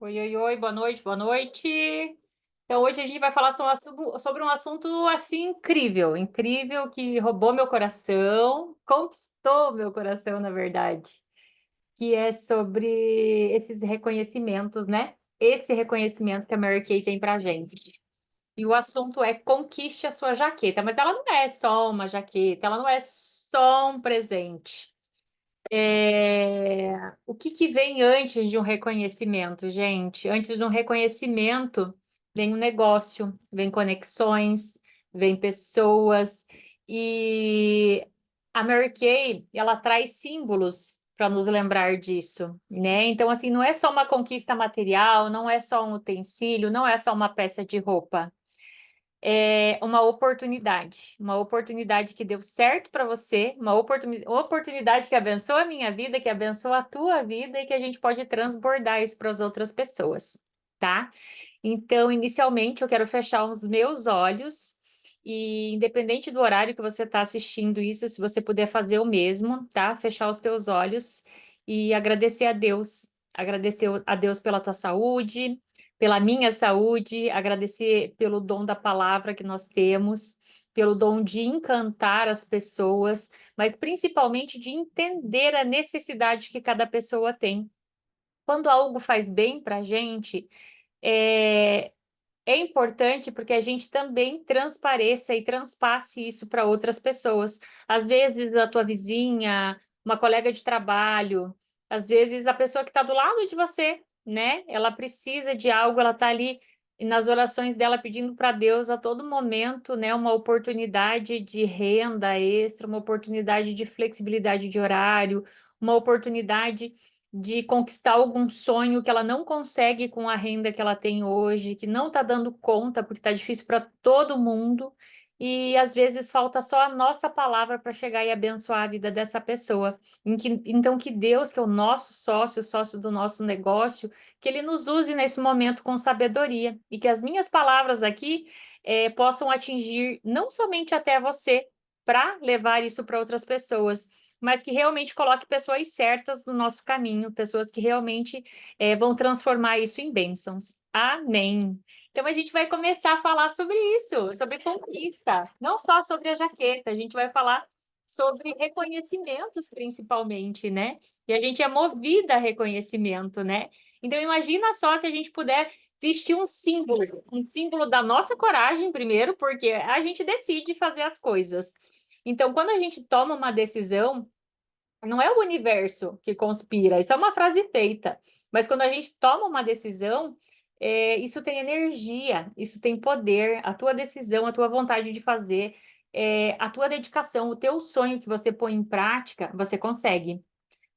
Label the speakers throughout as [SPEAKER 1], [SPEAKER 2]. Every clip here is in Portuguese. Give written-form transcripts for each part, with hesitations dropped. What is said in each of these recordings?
[SPEAKER 1] Oi, oi, oi, boa noite, boa noite. Então, hoje a gente vai falar sobre um assunto assim incrível, incrível que roubou meu coração, conquistou meu coração, na verdade, que é sobre esses reconhecimentos, né? Esse reconhecimento que a Mary Kay tem pra gente. E o assunto é conquiste a sua jaqueta, mas ela não é só uma jaqueta, ela não é só um presente. O que que vem antes de um reconhecimento, gente? Antes de um reconhecimento, vem um negócio, vem conexões, vem pessoas. E a Mary Kay, ela traz símbolos para nos lembrar disso, né? Então, assim, não é só uma conquista material, não é só um utensílio, não é só uma peça de roupa, é uma oportunidade que deu certo para você, oportunidade que abençoa a minha vida, que abençoa a tua vida e que a gente pode transbordar isso para as outras pessoas, tá? Então, inicialmente, eu quero fechar os meus olhos e, independente do horário que você está assistindo isso, se você puder fazer o mesmo, tá? Fechar os teus olhos e agradecer a Deus pela tua saúde, pela minha saúde, agradecer pelo dom da palavra que nós temos, pelo dom de encantar as pessoas, mas principalmente de entender a necessidade que cada pessoa tem. Quando algo faz bem para a gente, é, é importante porque a gente também transpareça e transpasse isso para outras pessoas. Às vezes, a tua vizinha, uma colega de trabalho, às vezes a pessoa que está do lado de você, né? Ela precisa de algo, ela está ali nas orações dela pedindo para Deus a todo momento, né? Uma oportunidade de renda extra, uma oportunidade de flexibilidade de horário, uma oportunidade de conquistar algum sonho que ela não consegue com a renda que ela tem hoje, que não está dando conta, porque está difícil para todo mundo, e às vezes falta só a nossa palavra para chegar e abençoar a vida dessa pessoa. Então, que Deus, que é o nosso sócio, o sócio do nosso negócio, que Ele nos use nesse momento com sabedoria, e que as minhas palavras aqui possam atingir não somente até você, para levar isso para outras pessoas, mas que realmente coloque pessoas certas no nosso caminho, pessoas que realmente vão transformar isso em bênçãos. Amém. Então a gente vai começar a falar sobre isso, sobre conquista, não só sobre a jaqueta, a gente vai falar sobre reconhecimentos principalmente, né? E a gente é movida a reconhecimento, né? Então imagina só se a gente puder vestir um símbolo da nossa coragem primeiro, porque a gente decide fazer as coisas. Então, quando a gente toma uma decisão, não é o universo que conspira, isso é uma frase feita. Mas quando a gente toma uma decisão, isso tem energia, isso tem poder, a tua decisão, a tua vontade de fazer, a tua dedicação, o teu sonho que você põe em prática, você consegue.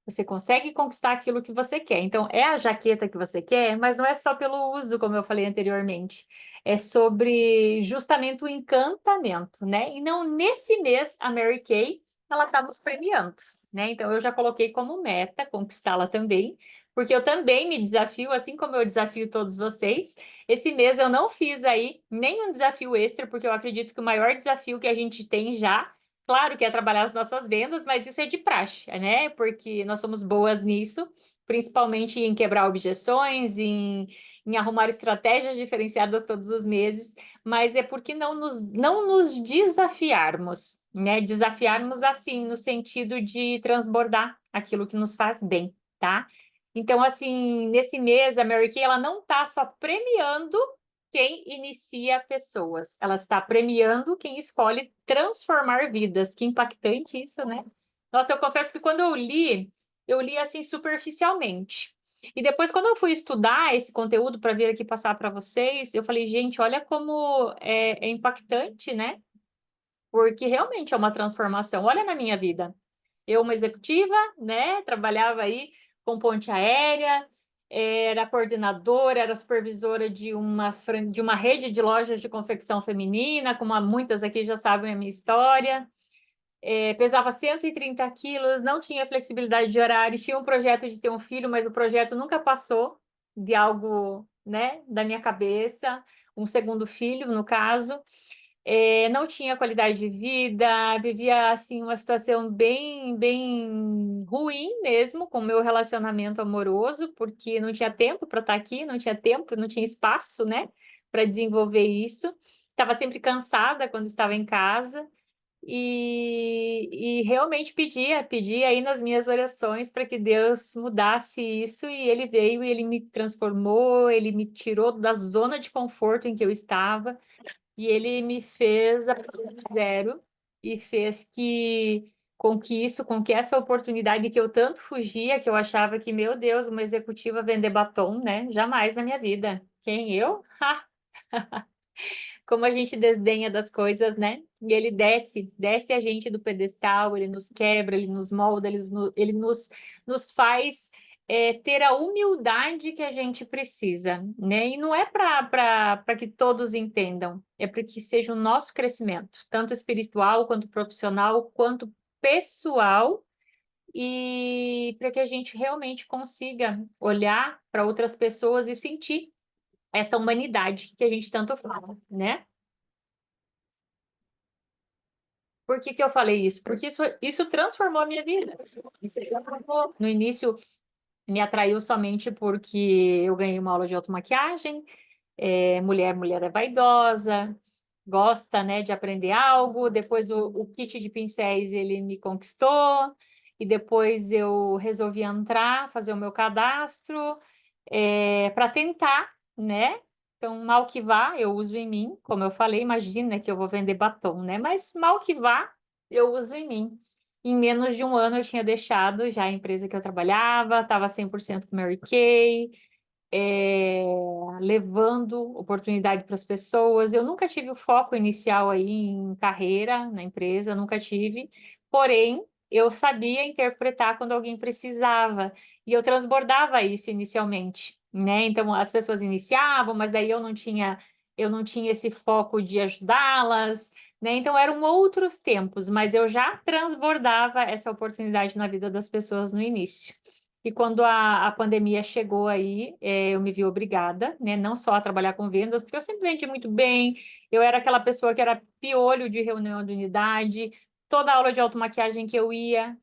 [SPEAKER 1] Você consegue conquistar aquilo que você quer. Então, é a jaqueta que você quer, mas não é só pelo uso, como eu falei anteriormente. É sobre justamente o encantamento, né? E não nesse mês, a Mary Kay, ela está nos premiando, né? Então, eu já coloquei como meta conquistá-la também, porque eu também me desafio, assim como eu desafio todos vocês. Esse mês eu não fiz aí nenhum desafio extra, porque eu acredito que o maior desafio que a gente tem já, claro que é trabalhar as nossas vendas, mas isso é de praxe, né? Porque nós somos boas nisso, principalmente em quebrar objeções, em arrumar estratégias diferenciadas todos os meses, mas é porque não nos desafiarmos, né? Desafiarmos assim, no sentido de transbordar aquilo que nos faz bem, tá? Então, assim, nesse mês, a Mary Kay, ela não está só premiando quem inicia pessoas. Ela está premiando quem escolhe transformar vidas. Que impactante isso, né? Nossa, eu confesso que quando eu li assim superficialmente. E depois, quando eu fui estudar esse conteúdo para vir aqui passar para vocês, eu falei, gente, olha como é impactante, né? Porque realmente é uma transformação. Olha na minha vida. Eu, uma executiva, né? Trabalhava aí com ponte aérea, era coordenadora, era supervisora de uma rede de lojas de confecção feminina, como muitas aqui já sabem a minha história. Pesava 130 quilos, não tinha flexibilidade de horários, tinha um projeto de ter um filho, mas o projeto nunca passou de algo, né, da minha cabeça, um segundo filho, no caso. não tinha qualidade de vida, vivia assim uma situação bem ruim mesmo com o meu relacionamento amoroso, porque não tinha tempo para estar aqui, não tinha tempo, não tinha espaço, né, para desenvolver isso. Estava sempre cansada quando estava em casa. E realmente pedia aí nas minhas orações para que Deus mudasse isso, e ele veio e ele me transformou, ele me tirou da zona de conforto em que eu estava, e ele me fez a partir do zero, e fez com que essa oportunidade que eu tanto fugia, que eu achava que, meu Deus, uma executiva vender batom, né? Jamais na minha vida. Quem eu? Como a gente desdenha das coisas, né? E ele desce a gente do pedestal, ele nos quebra, ele nos molda, ele nos faz ter a humildade que a gente precisa, né? E não é para que todos entendam, é para que seja o nosso crescimento, tanto espiritual, quanto profissional, quanto pessoal, e para que a gente realmente consiga olhar para outras pessoas e sentir essa humanidade que a gente tanto fala, né? Por que que eu falei isso? Porque isso transformou a minha vida. Isso transformou. No início, me atraiu somente porque eu ganhei uma aula de automaquiagem. Mulher é vaidosa, gosta, né, de aprender algo. Depois o kit de pincéis ele me conquistou, e depois eu resolvi entrar, fazer o meu cadastro para tentar, né? Então, mal que vá, eu uso em mim, como eu falei, imagina que eu vou vender batom, né? Mas mal que vá, eu uso em mim. Em menos de um ano eu tinha deixado já a empresa que eu trabalhava, estava 100% com Mary Kay, é, levando oportunidade para as pessoas. Eu nunca tive o foco inicial aí em carreira na empresa, nunca tive. Porém, eu sabia interpretar quando alguém precisava, e eu transbordava isso inicialmente, né? Então as pessoas iniciavam, mas daí eu não tinha esse foco de ajudá-las, né? Então eram outros tempos, mas eu já transbordava essa oportunidade na vida das pessoas no início. E quando a pandemia chegou aí, eu me vi obrigada, né, não só a trabalhar com vendas, porque eu sempre vendi muito bem, eu era aquela pessoa que era piolho de reunião de unidade, toda aula de automaquiagem que eu ia,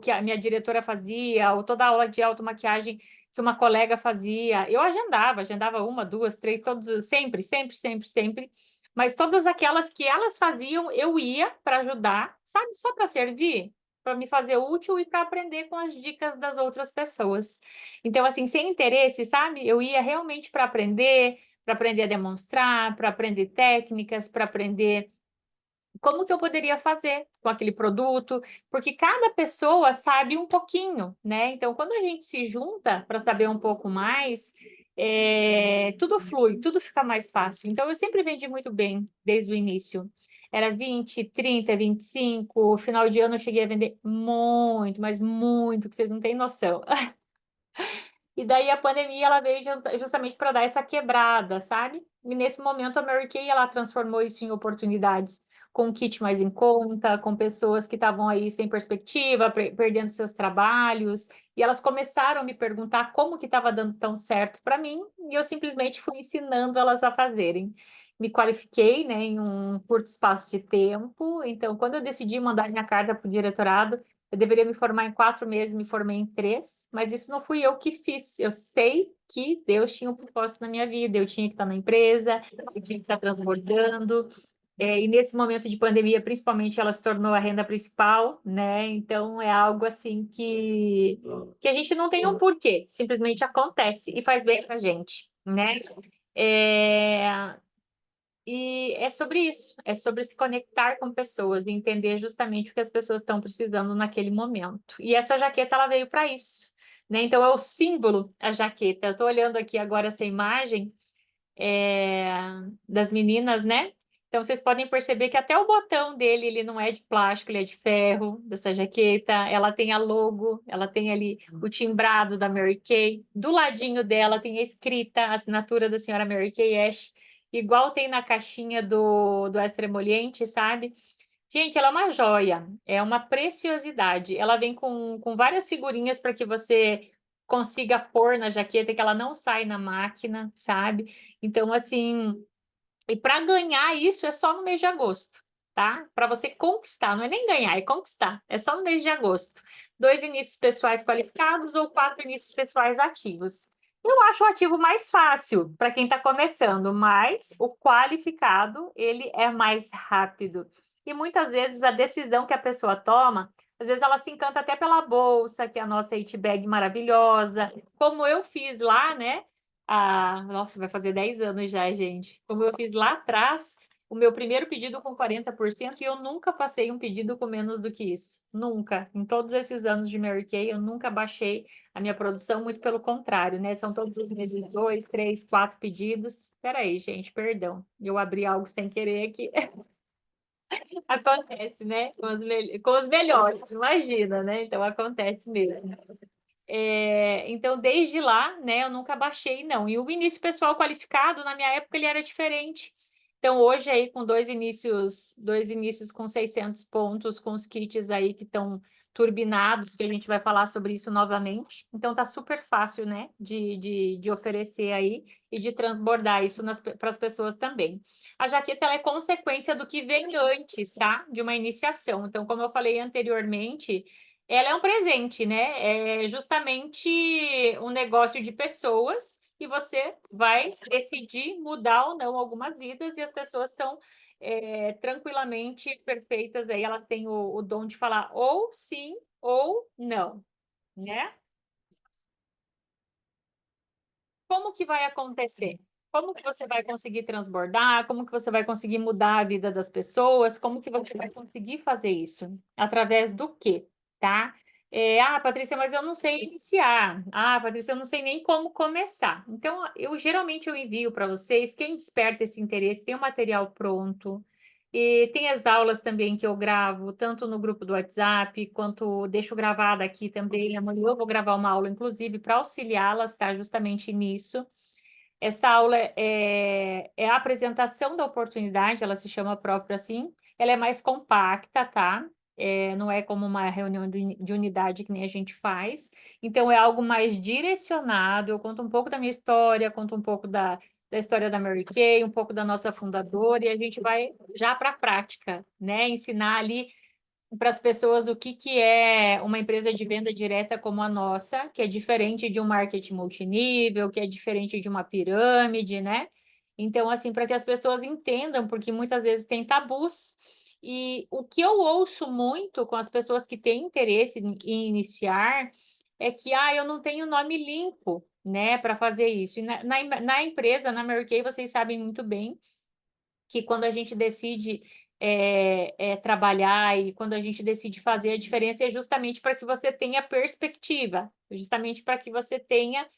[SPEAKER 1] que a minha diretora fazia, ou toda aula de automaquiagem que uma colega fazia, eu agendava uma, duas, três, todos, sempre, mas todas aquelas que elas faziam, eu ia para ajudar, sabe, só para servir, para me fazer útil e para aprender com as dicas das outras pessoas. Então, assim, sem interesse, sabe? Eu ia realmente para aprender a demonstrar, para aprender técnicas, para aprender como que eu poderia fazer com aquele produto, porque cada pessoa sabe um pouquinho, né? Então, quando a gente se junta para saber um pouco mais, tudo flui, tudo fica mais fácil. Então, eu sempre vendi muito bem desde o início. Era 20, 30, 25. Final de ano eu cheguei a vender muito, mas muito, que vocês não têm noção. E daí a pandemia ela veio justamente para dar essa quebrada, sabe? E nesse momento a Mary Kay ela transformou isso em oportunidades, com um kit mais em conta, com pessoas que estavam aí sem perspectiva, perdendo seus trabalhos, e elas começaram a me perguntar como que estava dando tão certo para mim, e eu simplesmente fui ensinando elas a fazerem. Me qualifiquei, né, em um curto espaço de tempo. Então, quando eu decidi mandar minha carta para o diretorado, eu deveria me formar em 4 meses, me formei em 3, mas isso não fui eu que fiz. Eu sei que Deus tinha um propósito na minha vida, eu tinha que estar na empresa, eu tinha que estar transbordando. E nesse momento de pandemia, principalmente, ela se tornou a renda principal, né? Então é algo assim que a gente não tem um porquê, simplesmente acontece e faz bem pra gente, né? É, e é sobre isso, é sobre se conectar com pessoas e entender justamente o que as pessoas estão precisando naquele momento. E essa jaqueta, ela veio para isso, né? Então, é o símbolo, a jaqueta. Eu estou olhando aqui agora essa imagem é, das meninas, né? Então, vocês podem perceber que até o botão dele, ele não é de plástico, ele é de ferro, dessa jaqueta. Ela tem a logo, ela tem ali o timbrado da Mary Kay. Do ladinho dela tem a escrita, a assinatura da senhora Mary Kay Ash, igual tem na caixinha do Extra Emoliente, sabe? Gente, ela é uma joia, é uma preciosidade. Ela vem com várias figurinhas para que você consiga pôr na jaqueta, que ela não sai na máquina, sabe? Então, assim, E para ganhar isso é só no mês de agosto, tá? Para você conquistar, não é nem ganhar, é conquistar. É só no mês de agosto. 2 inícios pessoais qualificados ou 4 inícios pessoais ativos. Eu acho o ativo mais fácil para quem está começando, mas o qualificado, ele é mais rápido. E muitas vezes a decisão que a pessoa toma, às vezes ela se encanta até pela bolsa, que é a nossa IT-Bag maravilhosa, como eu fiz lá, né? Nossa, vai fazer 10 anos já, gente. Como eu fiz lá atrás, o meu primeiro pedido com 40% e eu nunca passei um pedido com menos do que isso. Nunca. Em todos esses anos de Mary Kay, eu nunca baixei a minha produção, muito pelo contrário, né? São todos os meses 2, 3, 4 pedidos. Espera aí, gente, perdão. Eu abri algo sem querer aqui. Acontece, né? Com os melhores, imagina, né? Então acontece mesmo. Então, desde lá, né, eu nunca baixei, não. E o início pessoal qualificado, na minha época, ele era diferente. Então, hoje aí, com dois inícios com 600 pontos, com os kits aí que estão turbinados, que a gente vai falar sobre isso novamente. Então, tá super fácil, né, de oferecer aí e de transbordar isso para as pessoas também. A jaqueta, ela é consequência do que vem antes, tá? De uma iniciação. Então, como eu falei anteriormente, ela é um presente, né? É justamente um negócio de pessoas e você vai decidir mudar ou não algumas vidas e as pessoas são tranquilamente perfeitas aí, elas têm o dom de falar ou sim ou não, né? Como que vai acontecer? Como que você vai conseguir transbordar? Como que você vai conseguir mudar a vida das pessoas? Como que você vai conseguir fazer isso? Através do quê? Tá? Patrícia, mas eu não sei iniciar. Patrícia, eu não sei nem como começar. Então, eu geralmente eu envio para vocês, quem desperta esse interesse, tem o material pronto. E tem as aulas também que eu gravo, tanto no grupo do WhatsApp, quanto deixo gravada aqui também. Amanhã eu vou gravar uma aula, inclusive, para auxiliá-las, tá? Justamente nisso. Essa aula é a apresentação da oportunidade, ela se chama próprio assim. Ela é mais compacta, tá? Não é como uma reunião de unidade que nem a gente faz. Então, é algo mais direcionado. Eu conto um pouco da minha história, conto um pouco da história da Mary Kay, um pouco da nossa fundadora, e a gente vai já para a prática, né? Ensinar ali para as pessoas o que, que é uma empresa de venda direta como a nossa, que é diferente de um marketing multinível, que é diferente de uma pirâmide, né? Então, assim, para que as pessoas entendam, porque muitas vezes tem tabus. E o que eu ouço muito com as pessoas que têm interesse em iniciar é que, eu não tenho nome limpo, né, para fazer isso. E na empresa, na Mary Kay, vocês sabem muito bem que quando a gente decide trabalhar e quando a gente decide fazer a diferença é justamente para que você tenha perspectiva, justamente para que você tenha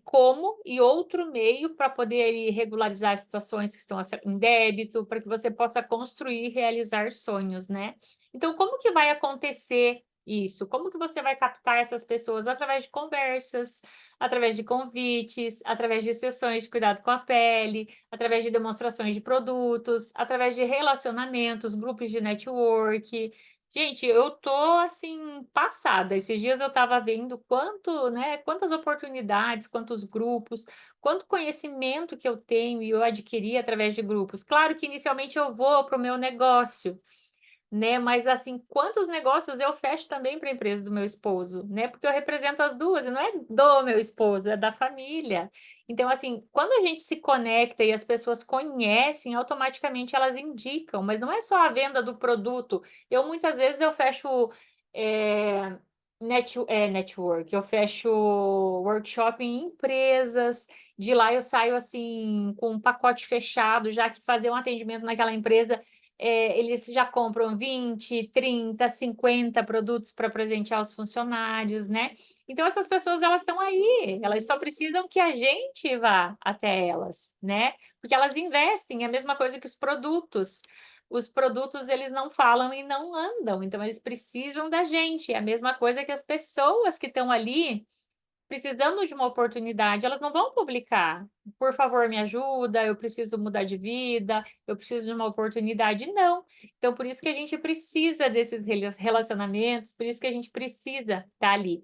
[SPEAKER 1] como e outro meio para poder regularizar as situações que estão em débito, para que você possa construir e realizar sonhos, né? Então, como que vai acontecer isso? Como que você vai captar essas pessoas através de conversas, através de convites, através de sessões de cuidado com a pele, através de demonstrações de produtos, através de relacionamentos, grupos de network. Gente, eu tô assim passada. Esses dias eu estava vendo quantas oportunidades, quantos grupos, quanto conhecimento que eu tenho e eu adquiri através de grupos. Claro que inicialmente eu vou para o meu negócio, né? Mas assim, quantos negócios eu fecho também para a empresa do meu esposo, né? Porque eu represento as duas, e não é do meu esposo, é da família. Então, assim, quando a gente se conecta e as pessoas conhecem, automaticamente elas indicam, mas não é só a venda do produto. Eu muitas vezes eu fecho é, network, eu fecho workshop em empresas. De lá eu saio assim com um pacote fechado, já que fazer um atendimento naquela empresa eles já compram 20, 30, 50 produtos para presentear os funcionários, né? Então, essas pessoas, elas estão aí, elas só precisam que a gente vá até elas, né? Porque elas investem, é a mesma coisa que os produtos. Os produtos, eles não falam e não andam, então eles precisam da gente. É a mesma coisa que as pessoas que estão ali precisando de uma oportunidade, elas não vão publicar. Por favor, me ajuda, eu preciso mudar de vida, eu preciso de uma oportunidade. Não. Então, por isso que a gente precisa desses relacionamentos, por isso que a gente precisa estar ali.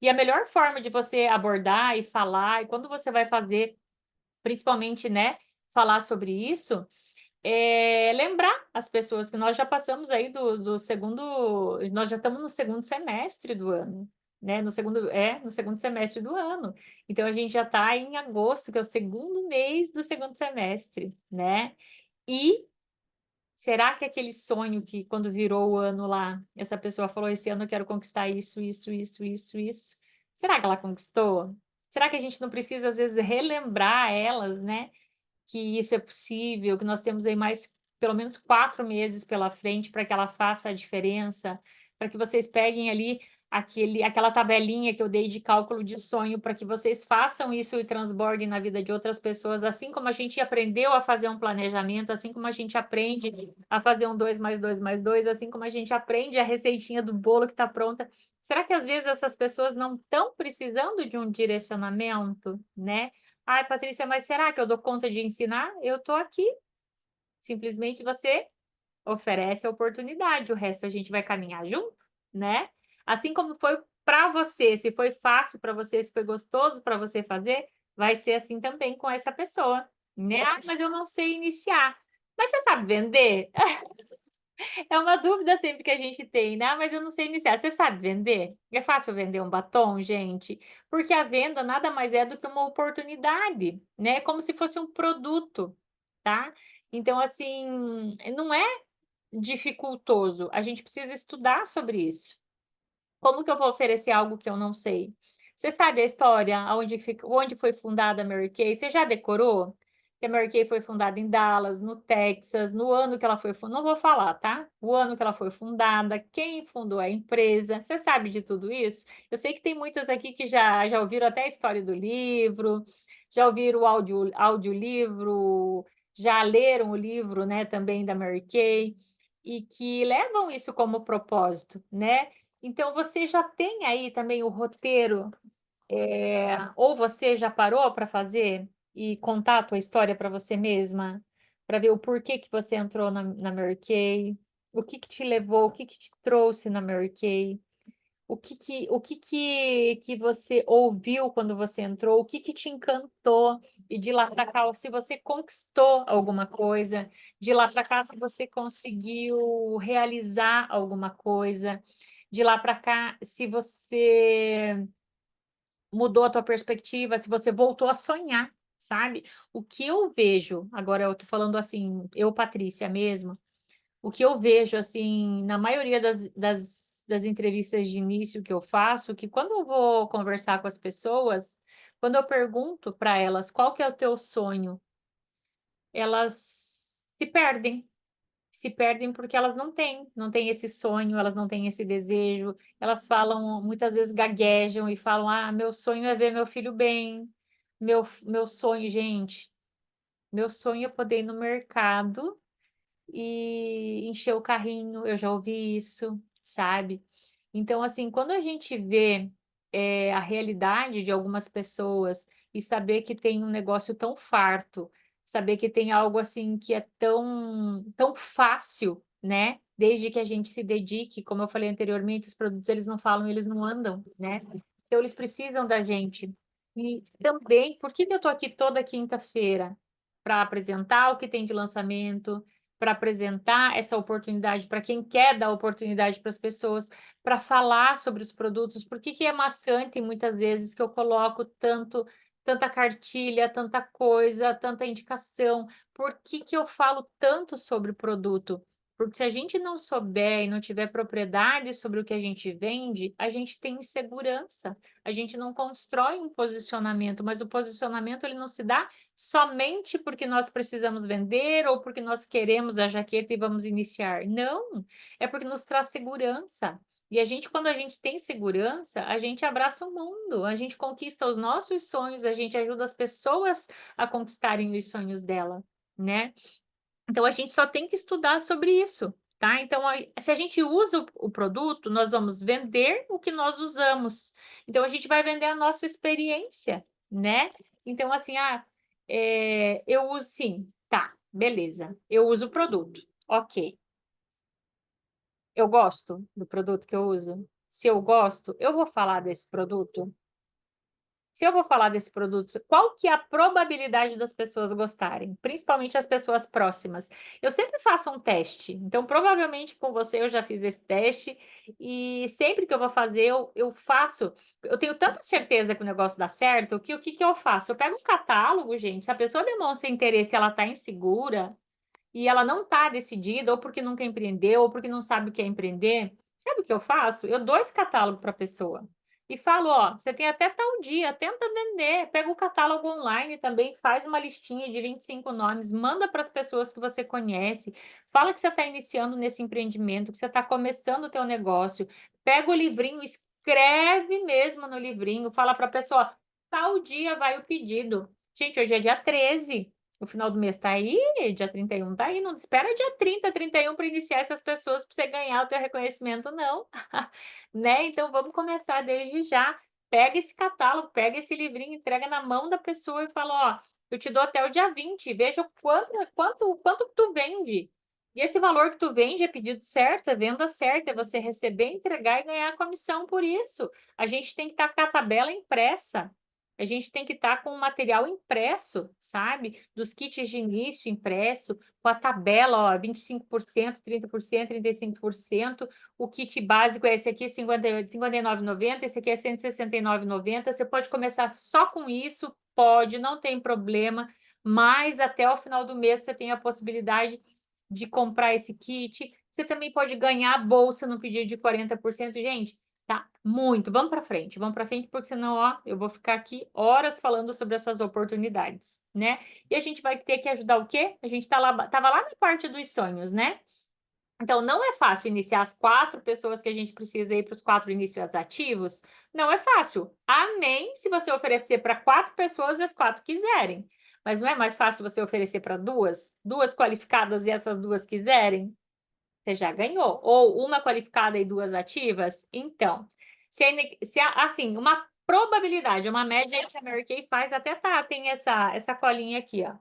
[SPEAKER 1] E a melhor forma de você abordar e falar, e quando você vai fazer, principalmente, né? falar sobre isso, lembrar as pessoas que nós já passamos aí do segundo, nós já estamos no segundo semestre do ano, né? No segundo semestre do ano. Então a gente já está em agosto, que é o segundo mês do segundo semestre, né? E será que aquele sonho que quando virou o ano lá, essa pessoa falou, esse ano eu quero conquistar isso, isso, isso, isso, isso. Será que ela conquistou? Será que a gente não precisa, às vezes, relembrar elas, né? Que isso é possível, que nós temos aí mais pelo menos 4 meses pela frente para que ela faça a diferença, para que vocês peguem ali aquela tabelinha que eu dei de cálculo de sonho, para que vocês façam isso e transbordem na vida de outras pessoas, assim como a gente aprendeu a fazer um planejamento, assim como a gente aprende a fazer um 2 mais 2 mais 2, assim como a gente aprende a receitinha do bolo que está pronta. Será que às vezes essas pessoas não estão precisando de um direcionamento, né? Ai, Patrícia, mas será que eu dou conta de ensinar? Eu estou aqui. Simplesmente você oferece a oportunidade, o resto a gente vai caminhar junto, né? Assim como foi para você, se foi fácil para você, se foi gostoso para você fazer, vai ser assim também com essa pessoa, né? Ah, mas eu não sei iniciar. Mas você sabe vender? É uma dúvida sempre que a gente tem, né? Ah, mas eu não sei iniciar. Você sabe vender? É fácil vender um batom, gente? Porque a venda nada mais é do que uma oportunidade, né? É como se fosse um produto, tá? Então, assim, não é dificultoso. A gente precisa estudar sobre isso. Como que eu vou oferecer algo que eu não sei? Você sabe a história, onde foi fundada a Mary Kay? Você já decorou? Que a Mary Kay foi fundada em Dallas, no Texas, no ano que ela foi fundada. Não vou falar, tá? O ano que ela foi fundada, quem fundou a empresa. Você sabe de tudo isso? Eu sei que tem muitas aqui que já ouviram até a história do livro, já ouviram o audiolivro, já leram o livro, né, também da Mary Kay, e que levam isso como propósito, né? Então, você já tem aí também o roteiro, ou você já parou para fazer e contar a tua história para você mesma, para ver o porquê que você entrou na Mary Kay, o que que te levou, o que que te trouxe na Mary Kay, o que que você ouviu quando você entrou, o que que te encantou, e de lá para cá, se você conquistou alguma coisa, de lá para cá, se você conseguiu realizar alguma coisa, de lá para cá, se você mudou a tua perspectiva, se você voltou a sonhar, sabe? O que eu vejo, agora eu tô falando assim, eu, Patrícia mesmo, o que eu vejo, assim, na maioria das entrevistas de início que eu faço, que quando eu vou conversar com as pessoas, quando eu pergunto para elas qual que é o teu sonho, elas se perdem porque elas não têm esse sonho, elas não têm esse desejo, elas falam, muitas vezes gaguejam e falam, ah, meu sonho é ver meu filho bem, meu sonho, gente, meu sonho é poder ir no mercado e encher o carrinho, eu já ouvi isso, sabe? Então, assim, quando a gente vê a realidade de algumas pessoas e saber que tem um negócio tão farto, saber que tem algo assim que é tão fácil, né? Desde que a gente se dedique, como eu falei anteriormente, os produtos eles não falam, eles não andam, né? Então eles precisam da gente. E também, por que que eu tô aqui toda quinta-feira? Para apresentar o que tem de lançamento, para apresentar essa oportunidade para quem quer dar oportunidade para as pessoas, para falar sobre os produtos. Por que que é maçante muitas vezes que eu coloco tanta cartilha, tanta coisa, tanta indicação? Por que que eu falo tanto sobre o produto? Porque se a gente não souber e não tiver propriedade sobre o que a gente vende, a gente tem insegurança. A gente não constrói um posicionamento, mas o posicionamento ele não se dá somente porque nós precisamos vender ou porque nós queremos a jaqueta e vamos iniciar. Não, é porque nos traz segurança. E a gente, quando a gente tem segurança, a gente abraça o mundo, a gente conquista os nossos sonhos, a gente ajuda as pessoas a conquistarem os sonhos dela, né? Então a gente só tem que estudar sobre isso, tá? Então, se a gente usa o produto, nós vamos vender o que nós usamos. Então a gente vai vender a nossa experiência, né? Então, assim, eu uso sim, tá, beleza. Eu uso o produto, ok. Eu gosto do produto que eu uso. Se eu gosto, eu vou falar desse produto. Se eu vou falar desse produto, qual que é a probabilidade das pessoas gostarem? Principalmente as pessoas próximas. Eu sempre faço um teste, então provavelmente com você eu já fiz esse teste, e sempre que eu vou fazer eu faço, eu tenho tanta certeza que o negócio dá certo, que o que que eu faço? Eu pego um catálogo, gente, se a pessoa demonstra interesse e ela está insegura, e ela não está decidida, ou porque nunca empreendeu, ou porque não sabe o que é empreender, sabe o que eu faço? Eu dou esse catálogo para a pessoa e falo, ó, você tem até tal dia, tenta vender, pega o catálogo online também, faz uma listinha de 25 nomes, manda para as pessoas que você conhece, fala que você está iniciando nesse empreendimento, que você está começando o teu negócio, pega o livrinho, escreve mesmo no livrinho, fala para a pessoa, tal dia vai o pedido. Gente, hoje é dia 13. O final do mês tá aí, dia 31 tá aí, não espera dia 30, 31 para iniciar essas pessoas para você ganhar o teu reconhecimento não, né. Então vamos começar desde já. Pega esse catálogo, pega esse livrinho, entrega na mão da pessoa e fala: "Ó, eu te dou até o dia 20, veja o quanto que tu vende". E esse valor que tu vende é pedido certo, é venda certa, é você receber, entregar e ganhar a comissão por isso. A gente tem que estar com a tabela impressa. A gente tem que estar com o material impresso, sabe, dos kits de início impresso, com a tabela, ó, 25%, 30%, 35%. O kit básico é esse aqui, 59,90, esse aqui é 169,90. Você pode começar só com isso, pode, não tem problema, mas até o final do mês você tem a possibilidade de comprar esse kit. Você também pode ganhar a bolsa no pedido de 40%. Gente, tá, muito. Vamos para frente, porque senão, ó, eu vou ficar aqui horas falando sobre essas oportunidades, né? E a gente vai ter que ajudar o quê? A gente estava lá na parte dos sonhos, né? Então, não é fácil iniciar as 4 pessoas que a gente precisa ir para os 4 inícios ativos, não é fácil. Amém, se você oferecer para 4 pessoas e as 4 quiserem. Mas não é mais fácil você oferecer para 2? 2 qualificadas e essas 2 quiserem? Você já ganhou. Ou uma qualificada e 2 ativas? Então, assim, uma probabilidade, uma média que a Mary Kay faz até tá, tem essa colinha aqui, ó.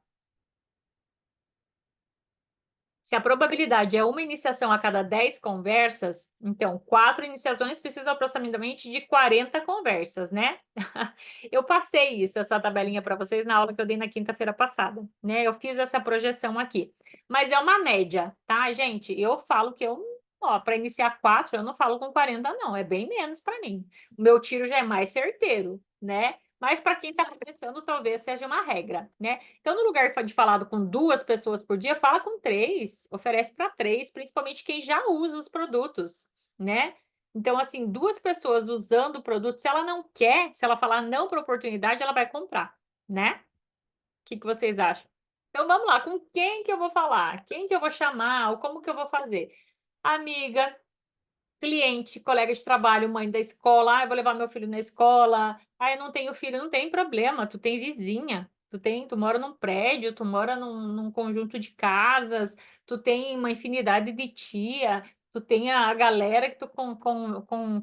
[SPEAKER 1] Se a probabilidade é uma iniciação a cada 10 conversas, então 4 iniciações precisam aproximadamente de 40 conversas, né? Eu passei isso, essa tabelinha para vocês na aula que eu dei na quinta-feira passada, né? Eu fiz essa projeção aqui, mas é uma média, tá, gente? Eu falo que ó, para iniciar 4, eu não falo com 40 não, é bem menos para mim. O meu tiro já é mais certeiro, né? Mas para quem está começando, talvez seja uma regra, né? Então, no lugar de falar com 2 pessoas por dia, fala com 3, oferece para 3, principalmente quem já usa os produtos, né? Então, assim, 2 pessoas usando o produto, se ela não quer, se ela falar não para oportunidade, ela vai comprar, né? O que que vocês acham? Então, vamos lá, com quem que eu vou falar? Quem que eu vou chamar? Ou como que eu vou fazer? Amiga, cliente, colega de trabalho, mãe da escola, eu vou levar meu filho na escola, eu não tenho filho, não tem problema, tu tem vizinha, tu mora num prédio, tu mora num conjunto de casas, tu tem uma infinidade de tia, tu tem a galera que tu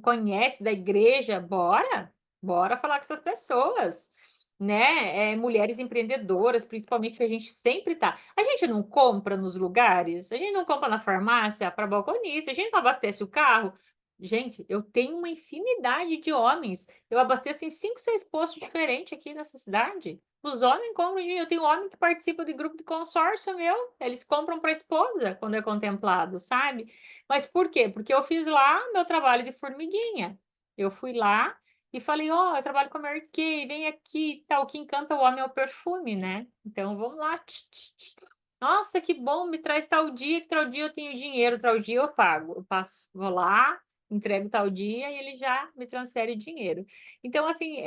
[SPEAKER 1] conhece da igreja, bora falar com essas pessoas, né? Mulheres empreendedoras, principalmente, que a gente sempre tá. A gente não compra nos lugares, a gente não compra na farmácia para balconista, a gente não abastece o carro. Gente, eu tenho uma infinidade de homens. Eu abasteço em 5, 6 postos diferentes aqui nessa cidade. Os homens compram, eu tenho homem que participa de grupo de consórcio meu, eles compram para a esposa quando é contemplado, sabe? Mas por quê? Porque eu fiz lá meu trabalho de formiguinha. Eu fui lá e falei: "Ó, eu trabalho com a Mary Kay, vem aqui e tal". O que encanta o homem é o perfume, né. Então vamos lá. Tch, tch, tch. "Nossa, que bom, me traz tal dia, que tal dia eu tenho dinheiro, tal dia eu pago". Eu passo vou lá, entrego tal dia e ele já me transfere dinheiro. Então, assim,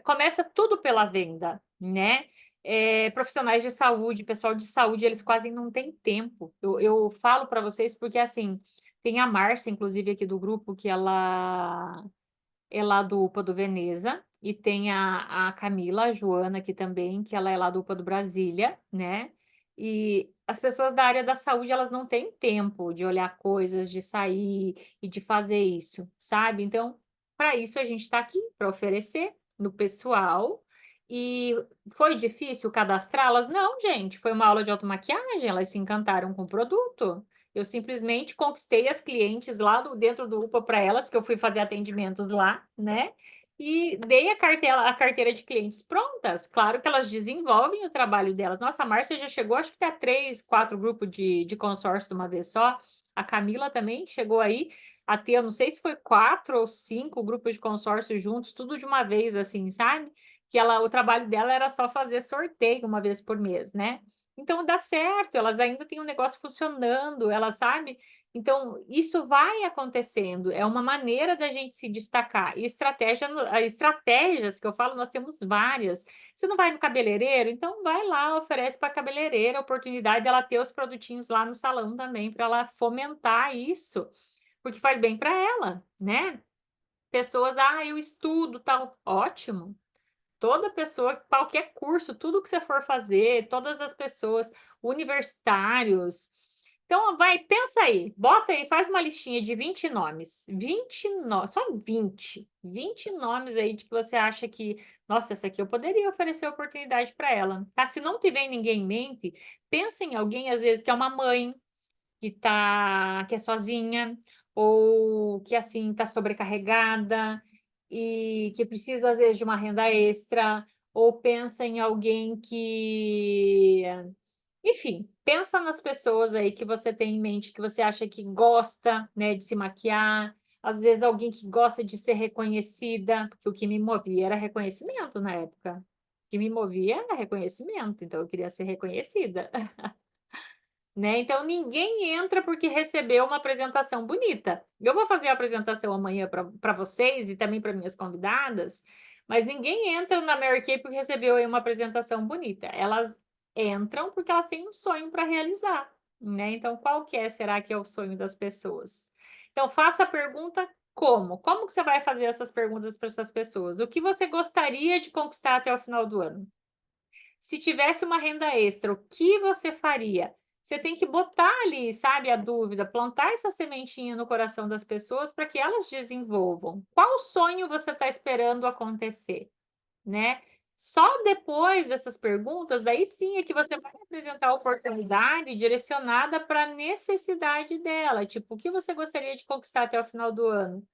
[SPEAKER 1] começa tudo pela venda, né. Profissionais de saúde, pessoal de saúde, eles quase não têm tempo. Eu falo para vocês porque, assim, tem a Márcia, inclusive, aqui do grupo, que ela é lá do UPA do Veneza, e tem a Camila, a Joana aqui também, que ela é lá do UPA do Brasília, né? E as pessoas da área da saúde, elas não têm tempo de olhar coisas, de sair e de fazer isso, sabe? Então, para isso a gente está aqui, para oferecer no pessoal. E foi difícil cadastrá-las? Não, gente, foi uma aula de automaquiagem, elas se encantaram com o produto. Eu simplesmente conquistei as clientes lá dentro do UPA para elas, que eu fui fazer atendimentos lá, né? e dei a carteira de clientes prontas. Claro que elas desenvolvem o trabalho delas. Nossa, a Márcia já chegou, acho que até 3, 4 grupos de consórcio de uma vez só. A Camila também chegou aí a ter, eu não sei se foi 4 ou 5 grupos de consórcio juntos, tudo de uma vez, assim, sabe? Que o trabalho dela era só fazer sorteio uma vez por mês, né? Então dá certo, elas ainda têm um negócio funcionando, elas sabe. Então, isso vai acontecendo, é uma maneira da gente se destacar. E estratégias que eu falo, nós temos várias. Você não vai no cabeleireiro? Então vai lá, oferece para a cabeleireira a oportunidade dela ter os produtinhos lá no salão também, para ela fomentar isso, porque faz bem para ela, né? Pessoas, eu estudo, tal, ótimo. Toda pessoa, qualquer curso, tudo que você for fazer, todas as pessoas, universitários. Então, pensa aí, bota aí, faz uma listinha de 20 nomes. 20 nomes, só 20 nomes aí de que você acha que, nossa, essa aqui eu poderia oferecer oportunidade para ela. Tá? Se não tiver ninguém em mente, pensa em alguém, às vezes, que é uma mãe, que é sozinha, ou que assim está sobrecarregada e que precisa às vezes de uma renda extra, ou pensa em alguém que, enfim, pensa nas pessoas aí que você tem em mente, que você acha que gosta, né, de se maquiar, às vezes alguém que gosta de ser reconhecida, porque o que me movia era reconhecimento na época. O que me movia era reconhecimento, então eu queria ser reconhecida. Né? Então, ninguém entra porque recebeu uma apresentação bonita. Eu vou fazer a apresentação amanhã para vocês e também para minhas convidadas, mas ninguém entra na Mary Kay porque recebeu aí uma apresentação bonita. Elas entram porque elas têm um sonho para realizar, né? Então, qual que será que é o sonho das pessoas? Então, faça a pergunta como? Como que você vai fazer essas perguntas para essas pessoas? O que você gostaria de conquistar até o final do ano? Se tivesse uma renda extra, o que você faria? Você tem que botar ali, sabe, a dúvida, plantar essa sementinha no coração das pessoas para que elas desenvolvam. Qual sonho você está esperando acontecer, né? Só depois dessas perguntas, daí sim é que você vai apresentar a oportunidade direcionada para a necessidade dela. Tipo, o que você gostaria de conquistar até o final do ano?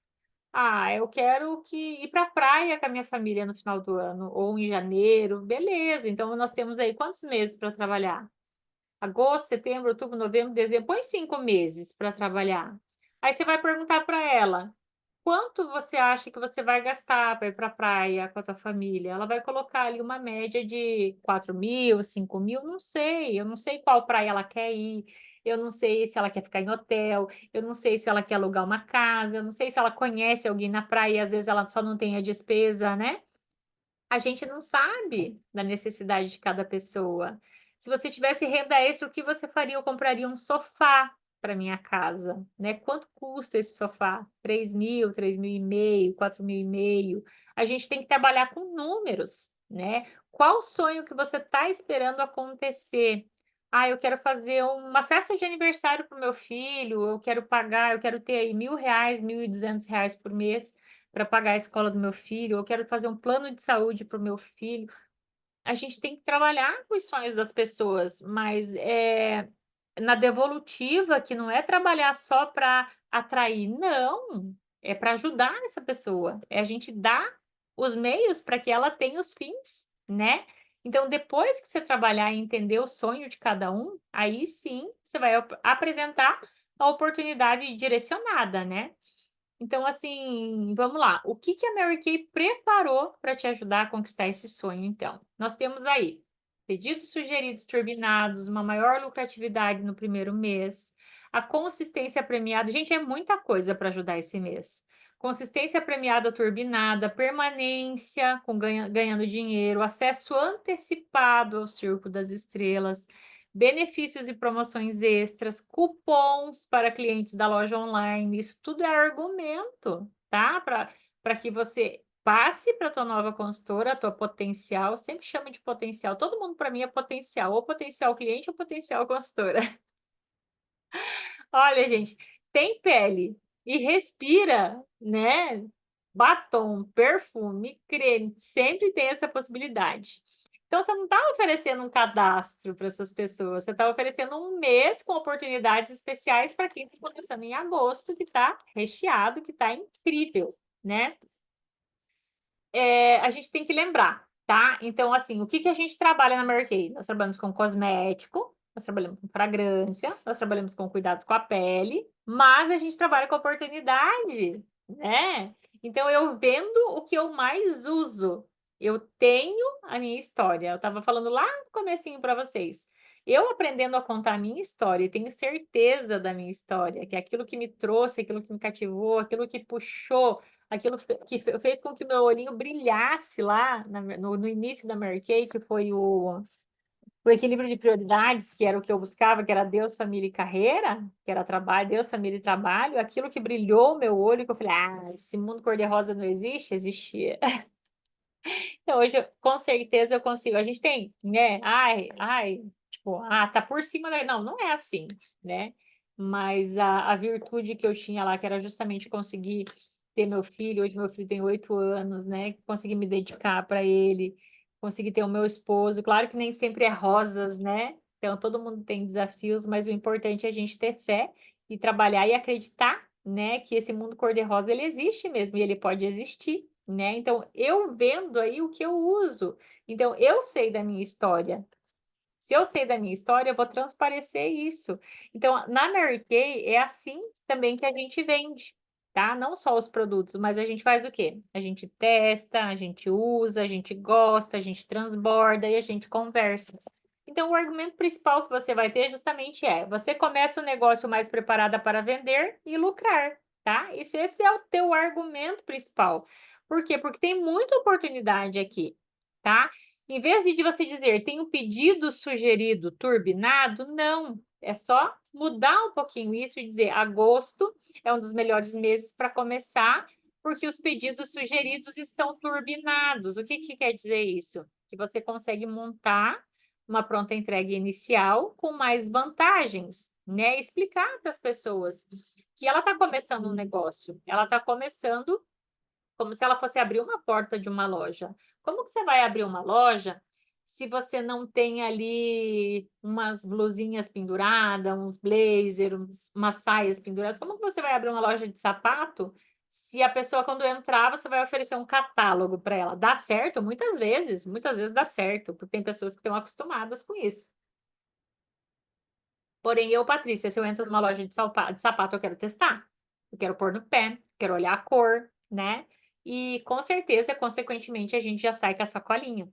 [SPEAKER 1] Eu quero ir para a praia com a minha família no final do ano, ou em janeiro, beleza. Então, nós temos aí quantos meses para trabalhar? Agosto, setembro, outubro, novembro, dezembro. Põe 5 meses para trabalhar. Aí você vai perguntar para ela: quanto você acha que você vai gastar para ir para a praia com a tua família? Ela vai colocar ali uma média de 4.000, 5.000, não sei. Eu não sei qual praia ela quer ir. Eu não sei se ela quer ficar em hotel. Eu não sei se ela quer alugar uma casa. Eu não sei se ela conhece alguém na praia e às vezes ela só não tem a despesa, né? A gente não sabe da necessidade de cada pessoa. Se você tivesse renda extra, o que você faria? Eu compraria um sofá para minha casa, né? Quanto custa esse sofá? 3.000, 3.500, 4.500. A gente tem que trabalhar com números, né? Qual o sonho que você está esperando acontecer? Eu quero fazer uma festa de aniversário para o meu filho, eu quero ter aí R$ 1.000, R$ 1.200 por mês para pagar a escola do meu filho, eu quero fazer um plano de saúde para o meu filho. A gente tem que trabalhar com os sonhos das pessoas, mas na devolutiva, que não é trabalhar só para atrair, não, é para ajudar essa pessoa, é a gente dar os meios para que ela tenha os fins, né? Então, depois que você trabalhar e entender o sonho de cada um, aí sim você vai apresentar a oportunidade direcionada, né? Então, assim, vamos lá. O que que a Mary Kay preparou para te ajudar a conquistar esse sonho, então? Nós temos aí pedidos sugeridos turbinados, uma maior lucratividade no primeiro mês, a consistência premiada. Gente, é muita coisa para ajudar esse mês. Consistência premiada turbinada, permanência com ganhando dinheiro, acesso antecipado ao Circo das Estrelas, benefícios e promoções extras, cupons para clientes da loja online. Isso tudo é argumento, tá? Para que você passe para a tua nova consultora, a tua potencial, sempre chama de potencial. Todo mundo para mim é potencial, ou potencial cliente ou potencial consultora. Olha, gente, tem pele e respira, né? Batom, perfume, creme, sempre tem essa possibilidade. Então, você não está oferecendo um cadastro para essas pessoas, você está oferecendo um mês com oportunidades especiais para quem está começando em agosto, que está recheado, que está incrível, né? a gente tem que lembrar, tá? Então, assim, o que que a gente trabalha na Mary Kay? Nós trabalhamos com cosmético, nós trabalhamos com fragrância, nós trabalhamos com cuidados com a pele, mas a gente trabalha com oportunidade, né? Então, eu vendo o que eu mais uso. Eu tenho a minha história. Eu estava falando lá no comecinho para vocês. Eu aprendendo a contar a minha história, e tenho certeza da minha história, que é aquilo que me trouxe, aquilo que me cativou, aquilo que puxou, aquilo que fez com que o meu olhinho brilhasse lá no início da Mary Kay, que foi o equilíbrio de prioridades, que era o que eu buscava, que era Deus, família e carreira, que era trabalho, Deus, família e trabalho, aquilo que brilhou o meu olho, que eu falei, esse mundo cor-de-rosa não existe? Existia. Então, hoje, com certeza, eu consigo. A gente tem, né? Tipo, tá por cima da. Não, não é assim, né? Mas a virtude que eu tinha lá, que era justamente conseguir ter meu filho, hoje meu filho tem 8 anos, né? Conseguir me dedicar para ele, conseguir ter o meu esposo. Claro que nem sempre é rosas, né? Então, todo mundo tem desafios, mas o importante é a gente ter fé e trabalhar e acreditar, né? Que esse mundo cor-de-rosa, ele existe mesmo, e ele pode existir, né? Então, eu vendo aí o que eu uso. Então, eu sei da minha história. Se eu sei da minha história, eu vou transparecer isso. Então, na Mary Kay, é assim também que a gente vende, tá? Não só os produtos, mas a gente faz o quê? A gente testa, a gente usa, a gente gosta, a gente transborda e a gente conversa. Então, o argumento principal que você vai ter justamente você começa o negócio mais preparada para vender e lucrar, tá? Esse é o teu argumento principal. Por quê? Porque tem muita oportunidade aqui, tá? Em vez de você dizer, tem um pedido sugerido turbinado, não. É só mudar um pouquinho isso e dizer, agosto é um dos melhores meses para começar, porque os pedidos sugeridos estão turbinados. O que que quer dizer isso? Que você consegue montar uma pronta entrega inicial com mais vantagens, né? Explicar para as pessoas que ela está começando um negócio, ela está começando como se ela fosse abrir uma porta de uma loja. Como que você vai abrir uma loja se você não tem ali umas blusinhas penduradas, uns blazers, umas saias penduradas? Como que você vai abrir uma loja de sapato se a pessoa, quando entrar, você vai oferecer um catálogo para ela? Dá certo? Muitas vezes dá certo, porque tem pessoas que estão acostumadas com isso. Porém, eu, Patrícia, se eu entro numa loja de sapato, eu quero testar. Eu quero pôr no pé, quero olhar a cor, né? E com certeza, consequentemente, a gente já sai com a sacolinha.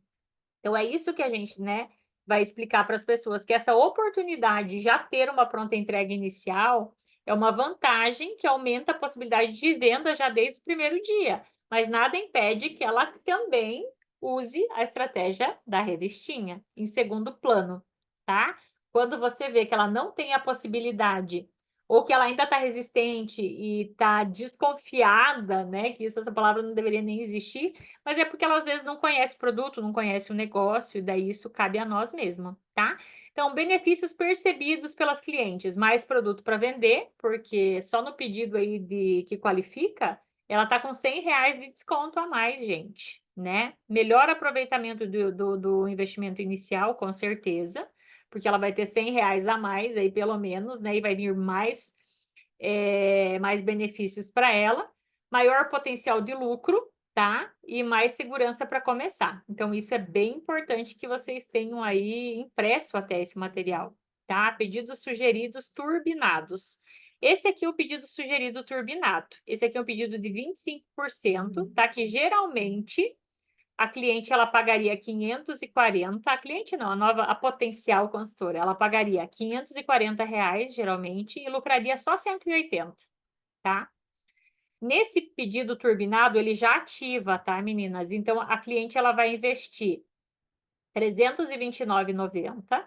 [SPEAKER 1] Então, é isso que a gente, né, vai explicar para as pessoas, que essa oportunidade de já ter uma pronta entrega inicial é uma vantagem que aumenta a possibilidade de venda já desde o primeiro dia. Mas nada impede que ela também use a estratégia da revistinha em segundo plano, tá? Quando você vê que ela não tem a possibilidade, ou que ela ainda está resistente e está desconfiada, né? Que isso, essa palavra não deveria nem existir, mas é porque ela às vezes não conhece o produto, não conhece o negócio, e daí isso cabe a nós mesmos, tá? Então, benefícios percebidos pelas clientes, mais produto para vender, porque só no pedido aí de que qualifica, ela tá com R$ 100 de desconto a mais, gente, né? Melhor aproveitamento do investimento inicial, com certeza, porque ela vai ter R$ 100 a mais aí, pelo menos, né? E vai vir mais benefícios para ela, maior potencial de lucro, tá? E mais segurança para começar. Então, isso é bem importante que vocês tenham aí impresso até esse material, tá? Pedidos sugeridos turbinados. Esse aqui é o pedido sugerido turbinado. Esse aqui é um pedido de 25%, tá? Que geralmente a cliente ela pagaria 540, a cliente não, a potencial consultora, ela pagaria R$ 540 geralmente e lucraria só 180, tá? Nesse pedido turbinado, ele já ativa, tá, meninas? Então, a cliente ela vai investir R$ 329,90,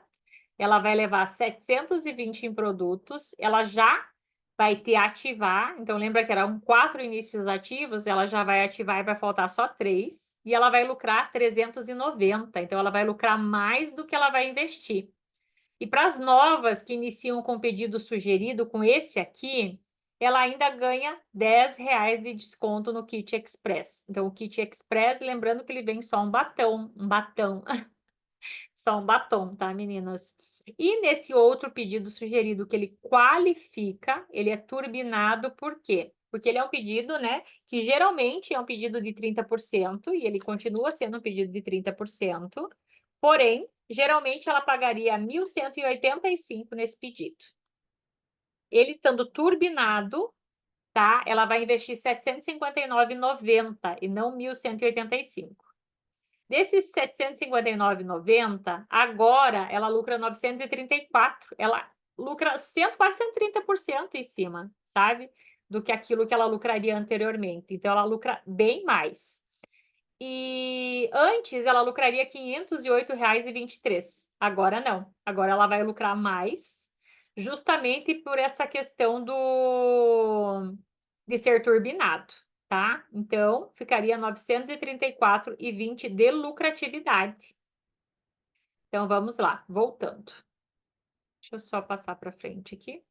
[SPEAKER 1] ela vai levar 720 em produtos, ela já vai ter ativar, então lembra que eram 4 inícios ativos, ela já vai ativar e vai faltar só 3, e ela vai lucrar 390, então ela vai lucrar mais do que ela vai investir. E para as novas que iniciam com pedido sugerido, com esse aqui, ela ainda ganha R$ 10 de desconto no Kit Express. Então, o Kit Express, lembrando que ele vem só um batão, só um batom, tá, meninas? E nesse outro pedido sugerido que ele qualifica, ele é turbinado, por quê? porque ele é um pedido, né, que geralmente é um pedido de 30%, e ele continua sendo um pedido de 30%, porém, geralmente ela pagaria 1.185 nesse pedido. Ele estando turbinado, tá? Ela vai investir 759,90 e não 1.185. Desses 759,90, agora ela lucra 934. Ela lucra quase 130% em cima, sabe? Do que aquilo que ela lucraria anteriormente. Então, ela lucra bem mais. E antes ela lucraria R$ 508,23. Agora não. Agora ela vai lucrar mais, justamente por essa questão de ser turbinado, tá? Então, ficaria 934,20 de lucratividade. Então, vamos lá, voltando. Deixa eu só passar para frente aqui.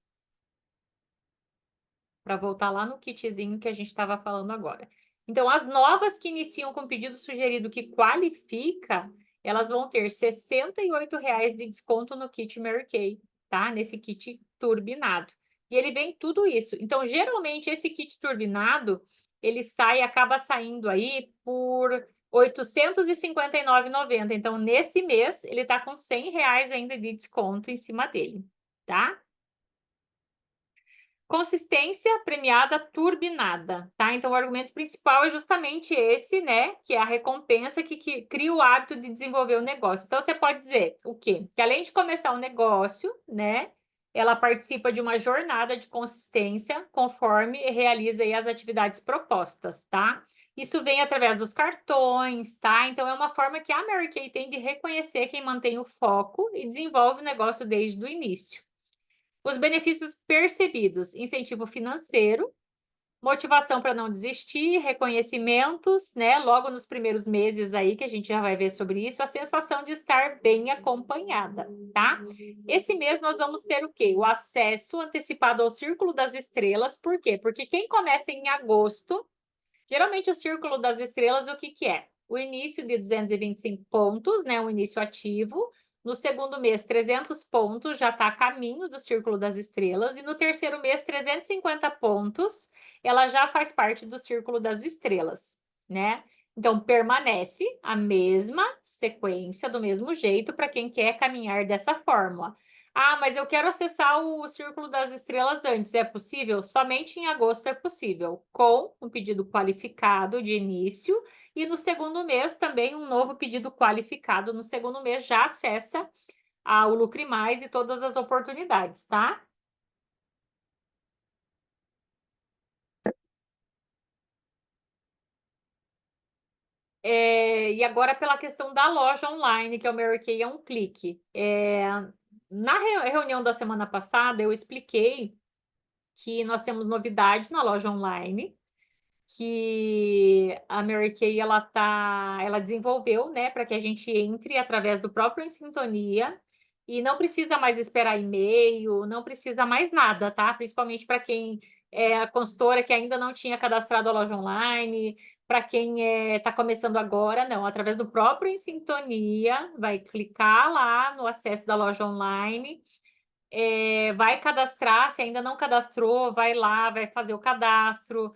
[SPEAKER 1] Para voltar lá no kitzinho que a gente estava falando agora. Então, as novas que iniciam com pedido sugerido que qualifica, elas vão ter R$ 68,00 de desconto no kit Mary Kay, tá? Nesse kit turbinado. E ele vem tudo isso. Então, geralmente, esse kit turbinado, ele acaba saindo aí por R$ 859,90. Então, nesse mês, ele está com R$ 100,00 ainda de desconto em cima dele, tá? Consistência premiada turbinada, tá? Então, o argumento principal é justamente esse, né? Que é a recompensa que cria o hábito de desenvolver o negócio. Então, você pode dizer o quê? Que além de começar o negócio, né? Ela participa de uma jornada de consistência conforme realiza aí as atividades propostas, tá? Isso vem através dos cartões, tá? Então, é uma forma que a Mary Kay tem de reconhecer quem mantém o foco e desenvolve o negócio desde o início. Os benefícios percebidos: incentivo financeiro, motivação para não desistir, reconhecimentos, né? Logo nos primeiros meses aí, que a gente já vai ver sobre isso, a sensação de estar bem acompanhada, tá? Esse mês nós vamos ter o quê? O acesso antecipado ao Círculo das Estrelas. Por quê? Porque quem começa em agosto, geralmente o Círculo das Estrelas, o que que é? O início de 225 pontos, né? O início ativo. No segundo mês, 300 pontos, já está a caminho do Círculo das Estrelas. E no terceiro mês, 350 pontos, ela já faz parte do Círculo das Estrelas, né? Então, permanece a mesma sequência, do mesmo jeito, para quem quer caminhar dessa forma. Ah, mas eu quero acessar o Círculo das Estrelas antes. É possível? Somente em agosto é possível, com um pedido qualificado de início. E no segundo mês, também um novo pedido qualificado. No segundo mês, já acessa o Lucre Mais e todas as oportunidades, tá? E agora, pela questão da loja online, que é o Mary Kay, é um clique. Na reunião da semana passada, eu expliquei que nós temos novidades na loja online, que a Mary Kay ela desenvolveu, né, para que a gente entre através do próprio Em Sintonia, e não precisa mais esperar e-mail, não precisa mais nada, tá? Principalmente para quem é a consultora que ainda não tinha cadastrado a loja online, para quem está começando agora, não, através do próprio Em Sintonia, vai clicar lá no acesso da loja online, vai cadastrar, se ainda não cadastrou, vai lá, vai fazer o cadastro,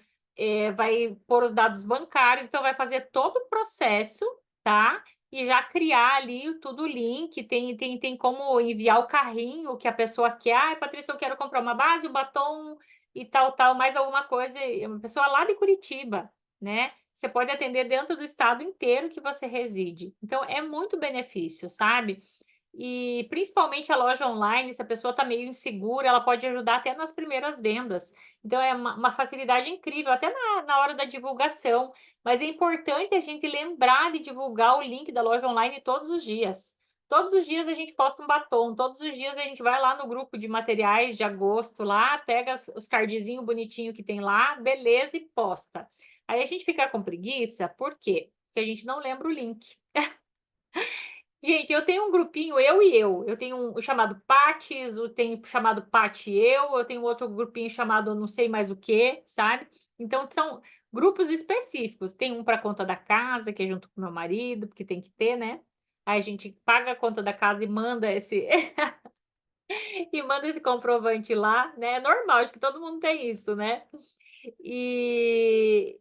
[SPEAKER 1] vai pôr os dados bancários, então vai fazer todo o processo, tá? E já criar ali tudo o link, tem como enviar o carrinho que a pessoa quer. Ah, Patrícia, eu quero comprar uma base, um batom e tal, mais alguma coisa. Uma pessoa lá de Curitiba, né? Você pode atender dentro do estado inteiro que você reside. Então, é muito benefício, sabe? E principalmente a loja online, se a pessoa está meio insegura, ela pode ajudar até nas primeiras vendas. Então, é uma facilidade incrível, até na hora da divulgação. Mas é importante a gente lembrar de divulgar o link da loja online todos os dias. Todos os dias a gente posta um batom, todos os dias a gente vai lá no grupo de materiais de agosto lá, pega os cardzinhos bonitinhos que tem lá, beleza, e posta. Aí a gente fica com preguiça, por quê? Porque a gente não lembra o link. Gente, eu tenho um grupinho, eu e eu. Eu tenho um chamado Pates, eu tenho chamado Pati eu tenho outro grupinho chamado não sei mais o que, sabe? Então, são grupos específicos. Tem um para conta da casa, que é junto com meu marido, porque tem que ter, né? Aí a gente paga a conta da casa e manda esse e manda esse comprovante lá, né? É normal, acho que todo mundo tem isso, né? E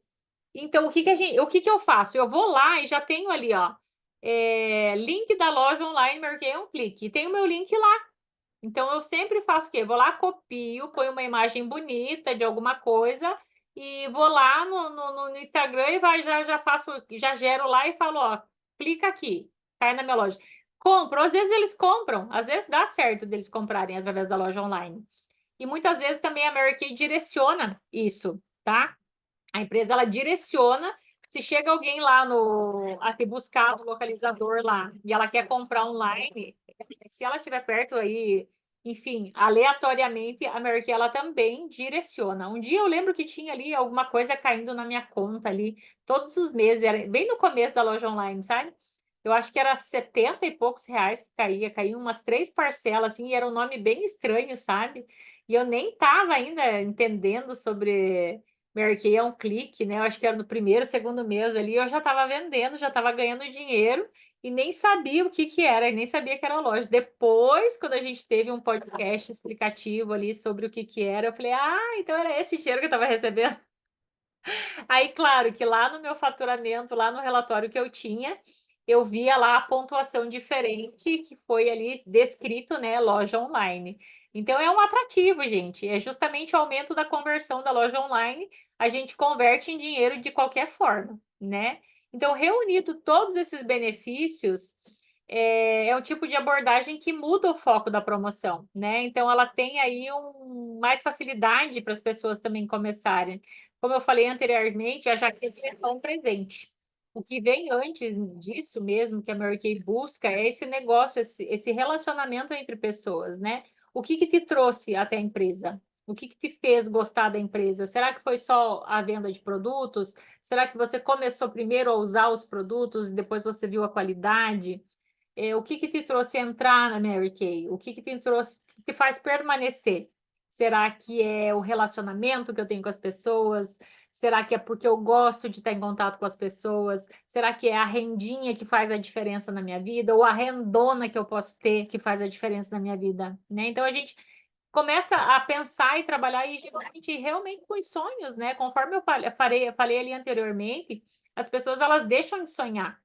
[SPEAKER 1] então o que que eu faço? Eu vou lá e já tenho ali, ó, link da loja online, marquei um clique, e tem o meu link lá. Então eu sempre faço o quê? Vou lá, copio, ponho uma imagem bonita de alguma coisa e vou lá no Instagram e já faço, já gero lá e falo, ó, clica aqui, cai na minha loja. Compro, às vezes eles compram, às vezes dá certo deles comprarem através da loja online. E muitas vezes também a Mary Kay direciona isso, tá? A empresa ela direciona. Se chega alguém lá no aqui buscar no localizador lá e ela quer comprar online, se ela estiver perto aí, enfim, aleatoriamente, a Mary Kay ela também direciona. Um dia eu lembro que tinha ali alguma coisa caindo na minha conta ali, todos os meses, era bem no começo da loja online, sabe? Eu acho que era 70 e poucos reais que caía umas 3 parcelas, assim, e era um nome bem estranho, sabe? E eu nem estava ainda entendendo sobre Mary Kay, é um clique, né? Eu acho que era no primeiro, segundo mês ali, eu já estava vendendo, já estava ganhando dinheiro e nem sabia o que que era, e nem sabia que era loja. Depois, quando a gente teve um podcast explicativo ali sobre o que que era, eu falei, ah, então era esse dinheiro que eu estava recebendo. Aí, claro que lá no meu faturamento, lá no relatório que eu tinha, eu via lá a pontuação diferente que foi ali descrito, né, loja online. Então é um atrativo, gente. É justamente o aumento da conversão da loja online, a gente converte em dinheiro de qualquer forma, né? Então, reunido todos esses benefícios, é um tipo de abordagem que muda o foco da promoção, né? Então, ela tem aí mais facilidade para as pessoas também começarem. Como eu falei anteriormente, a jaqueta é só um presente. O que vem antes disso mesmo, que a Mary Kay busca, é esse negócio, esse relacionamento entre pessoas, né? O que que te trouxe até a empresa? O que que te fez gostar da empresa? Será que foi só a venda de produtos? Será que você começou primeiro a usar os produtos e depois você viu a qualidade? O que que te trouxe entrar na Mary Kay? O que que te trouxe, que te faz permanecer? Será que é o relacionamento que eu tenho com as pessoas? Será que é porque eu gosto de estar em contato com as pessoas? Será que é a rendinha que faz a diferença na minha vida? Ou a rendona que eu posso ter que faz a diferença na minha vida? Né? Então a gente começa a pensar e trabalhar e geralmente realmente com os sonhos, né? Conforme eu falei ali anteriormente, as pessoas elas deixam de sonhar.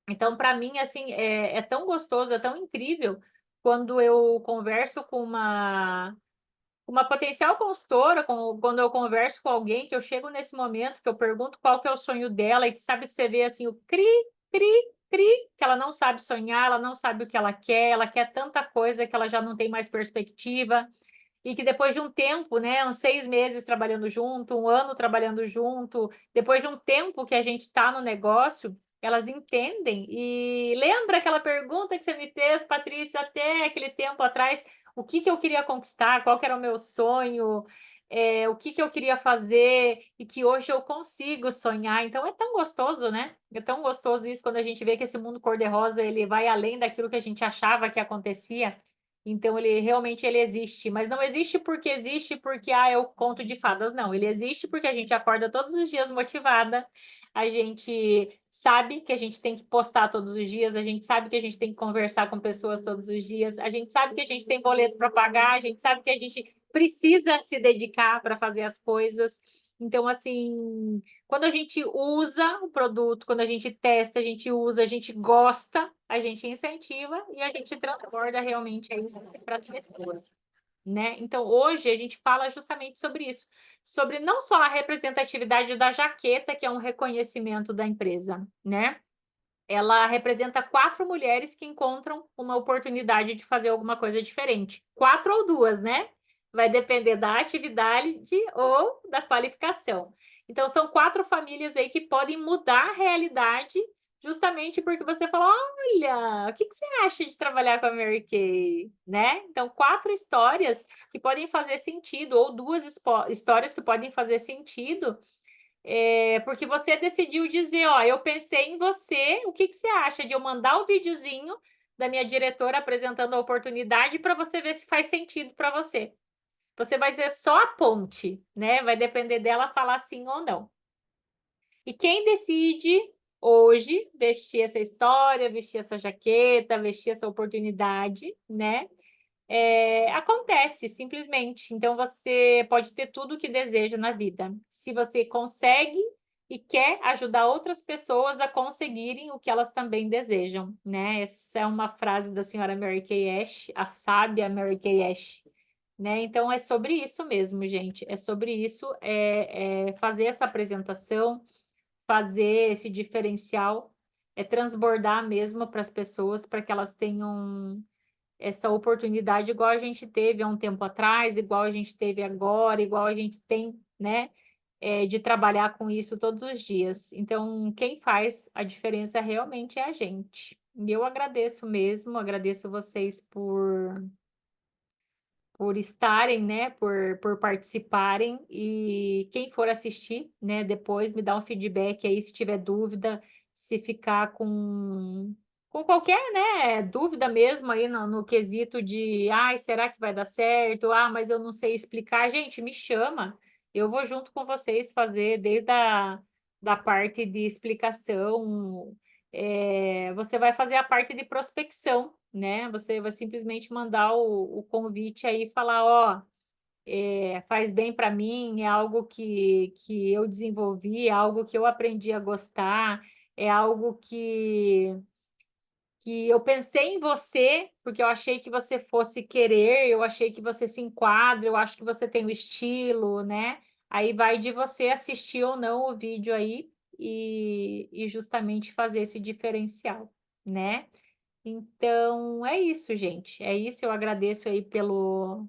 [SPEAKER 1] Então, para mim, assim, é tão gostoso, é tão incrível quando eu converso com uma potencial consultora, quando eu converso com alguém, que eu chego nesse momento, que eu pergunto qual que é o sonho dela, e que sabe que você vê assim, o cri, cri, cri, que ela não sabe sonhar, ela não sabe o que ela quer tanta coisa que ela já não tem mais perspectiva, e que depois de um tempo, né, uns 6 meses trabalhando junto, um ano trabalhando junto, depois de um tempo que a gente está no negócio, elas entendem. E lembra aquela pergunta que você me fez, Patrícia, até aquele tempo atrás, o que que eu queria conquistar, qual que era o meu sonho, o que que eu queria fazer, e que hoje eu consigo sonhar. Então é tão gostoso, né? É tão gostoso isso quando a gente vê que esse mundo cor-de-rosa ele vai além daquilo que a gente achava que acontecia. Então ele realmente ele existe, mas não existe porque é o conto de fadas, não. Ele existe porque a gente acorda todos os dias motivada. A gente sabe que a gente tem que postar todos os dias, a gente sabe que a gente tem que conversar com pessoas todos os dias, a gente sabe que a gente tem boleto para pagar, a gente sabe que a gente precisa se dedicar para fazer as coisas. Então, assim, quando a gente usa o produto, quando a gente testa, a gente usa, a gente gosta, a gente incentiva e a gente transborda realmente aí para as pessoas, né? Então, hoje a gente fala justamente sobre isso, sobre não só a representatividade da jaqueta, que é um reconhecimento da empresa, né? Ela representa 4 mulheres que encontram uma oportunidade de fazer alguma coisa diferente. 4 ou 2, né? Vai depender da atividade ou da qualificação. Então, são 4 famílias aí que podem mudar a realidade justamente porque você falou: olha, o que que você acha de trabalhar com a Mary Kay? Né? Então, 4 histórias que podem fazer sentido, ou 2 histórias que podem fazer sentido porque você decidiu dizer, ó, eu pensei em você, o que que você acha de eu mandar o videozinho da minha diretora apresentando a oportunidade para você ver se faz sentido para você. Você vai ser só a ponte, né? Vai depender dela falar sim ou não. E quem decide hoje vestir essa história, vestir essa jaqueta, vestir essa oportunidade, né? acontece, simplesmente. Então, você pode ter tudo o que deseja na vida. Se você consegue e quer ajudar outras pessoas a conseguirem o que elas também desejam, né? Essa é uma frase da senhora Mary Kay Ash, a sábia Mary Kay Ash, né? Então, é sobre isso mesmo, gente. É sobre isso, fazer essa apresentação, fazer esse diferencial, é transbordar mesmo para as pessoas, para que elas tenham essa oportunidade igual a gente teve há um tempo atrás, igual a gente teve agora, igual a gente tem, né, de trabalhar com isso todos os dias. Então, quem faz a diferença realmente é a gente. E eu agradeço mesmo, agradeço vocês por estarem, né, por participarem, e quem for assistir, né, depois me dá um feedback aí se tiver dúvida, se ficar com qualquer, né, dúvida mesmo aí no quesito de, ai, será que vai dar certo? Ah, mas eu não sei explicar. Gente, me chama, eu vou junto com vocês fazer desde da parte de explicação, você vai fazer a parte de prospecção, né? Você vai simplesmente mandar o convite aí e falar, ó, faz bem para mim, é algo que eu desenvolvi, é algo que eu aprendi a gostar, é algo que eu pensei em você, porque eu achei que você fosse querer, eu achei que você se enquadra, eu acho que você tem o estilo, né? Aí vai de você assistir ou não o vídeo aí e justamente fazer esse diferencial, né? Então, é isso, gente. É isso, eu agradeço aí pela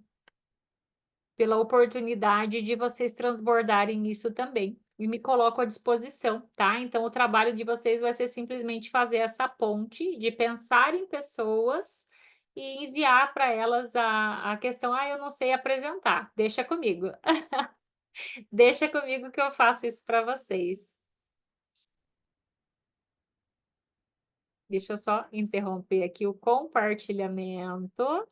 [SPEAKER 1] oportunidade de vocês transbordarem isso também. E me coloco à disposição, tá? Então, o trabalho de vocês vai ser simplesmente fazer essa ponte de pensar em pessoas e enviar para elas a questão, ah, eu não sei apresentar, deixa comigo. Deixa comigo que eu faço isso para vocês. Deixa eu só interromper aqui o compartilhamento.